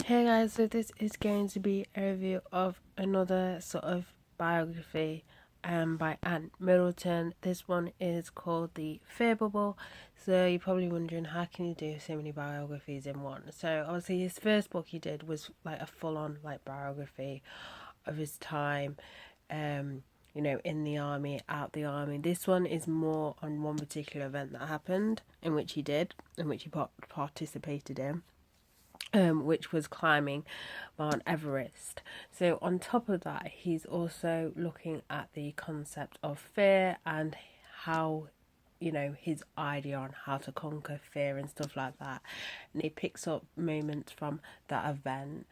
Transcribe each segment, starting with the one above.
Hey guys, so this is going to be a review of another sort of biography by Middleton. This one is called The Fear Bubble. So you're probably wondering how can you do so many biographies in one? So obviously his first book he did was like a full on like biography of his time in the army, out the army. This one is more on one particular event that happened in which he participated in, which was climbing Mount Everest. So, on top of that, he's also looking at the concept of fear and how, his idea on how to conquer fear and stuff like that. And he picks up moments from that event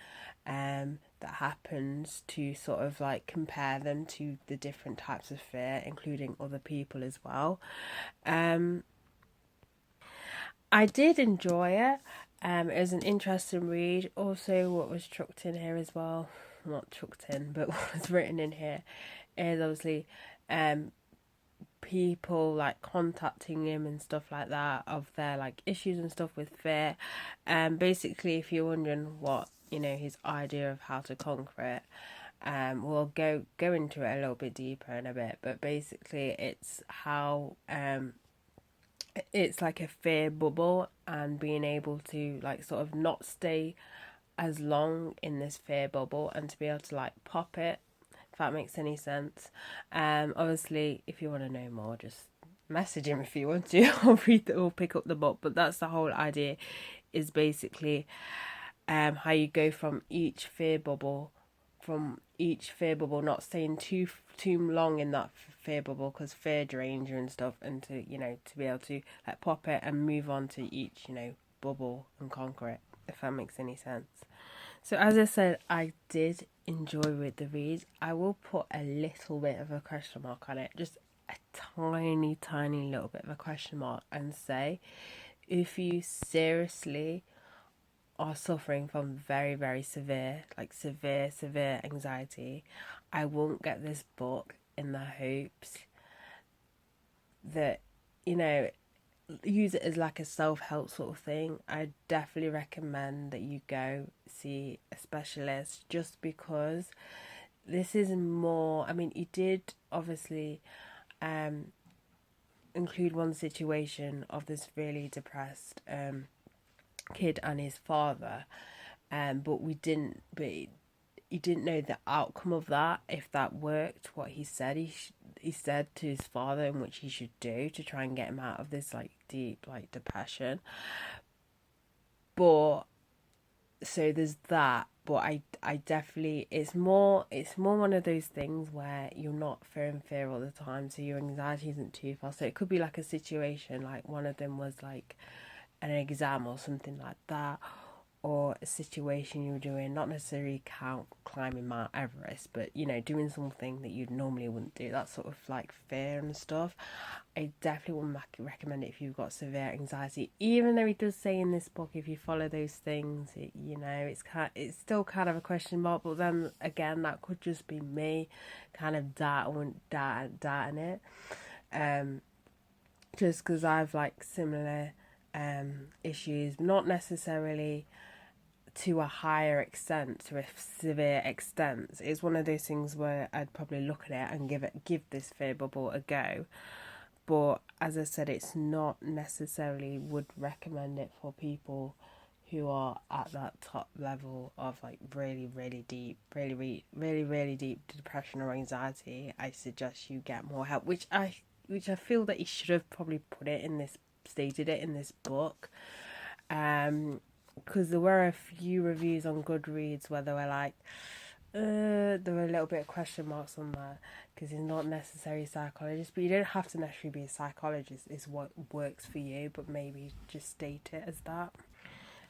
that happens to sort of like compare them to the different types of fear, including other people as well. Um, I did enjoy it. It was an interesting read. Also, what was chucked in here as well, not chucked in, but what was written in here is obviously um, people like contacting him and stuff like that of their like issues and stuff with fear. Basically, if you're wondering what his idea of how to conquer it, we'll go into it a little bit deeper in a bit. But basically, it's how it's like a fear bubble and being able to like sort of not stay as long in this fear bubble and to be able to like pop it, if that makes any sense. Obviously if you want to know more, just message him if you want to or read it or pick up the book. But that's the whole idea, is basically how you go from each fear bubble, not staying too long in that fear bubble, because fear drains you and stuff, and to be able to like pop it and move on to each bubble and conquer it, if that makes any sense. So as I said, I did enjoy with the read. I will put a little bit of a question mark on it, just a tiny little bit of a question mark, and say if you seriously are suffering from very, very severe, like severe anxiety, I won't get this book in the hopes that, you know, use it as like a self-help sort of thing. I definitely recommend that you go see a specialist, just because this is more, I mean, he did obviously um include one situation of this really depressed kid and his father, but he didn't know the outcome of that, if that worked, what he said he said to his father, and which he should do to try and get him out of this like deep like depression. But so there's that. But I definitely, it's more one of those things where you're not fearing fear all the time, so your anxiety isn't too far. So it could be like a situation like one of them was like an exam or something like that, or a situation you were doing, not necessarily count climbing Mount Everest, but doing something that you normally wouldn't do, that sort of like fear and stuff. I definitely would recommend it if you've got severe anxiety, even though he does say in this book if you follow those things, it's still kind of a question mark. But then again, that could just be me kind of doubting it, um just because I've like similar issues, not necessarily to a higher extent, to a severe extent. It's one of those things where I'd probably look at it and give this fear bubble a go. But as I said, it's not necessarily would recommend it for people who are at that top level of like really deep, really deep depression or anxiety. I suggest you get more help, which I feel that he should have probably stated it in this book. Because there were a few reviews on Goodreads where they were like, there were a little bit of question marks on there, because he's not necessarily a psychologist, but you don't have to necessarily be a psychologist. It's what works for you, but maybe just state it as that.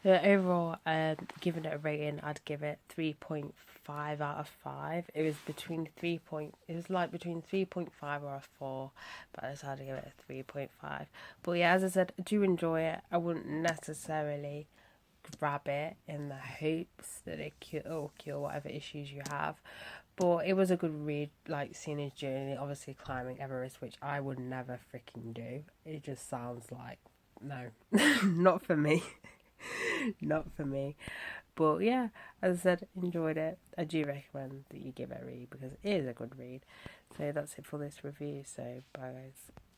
Overall, giving it a rating, I'd give it 3.5 out of 5. It was like between 3.5 or a 4, but I decided to give it a 3.5. But yeah, as I said, I do enjoy it. I wouldn't necessarily grab it in the hopes that it cure whatever issues you have. But it was a good read, like seeing his journey, obviously climbing Everest, which I would never freaking do. It just sounds like, no, not for me. Not for me. But yeah, as I said, enjoyed it. I do recommend that you give it a read because it is a good read. So that's it for this review. So bye guys.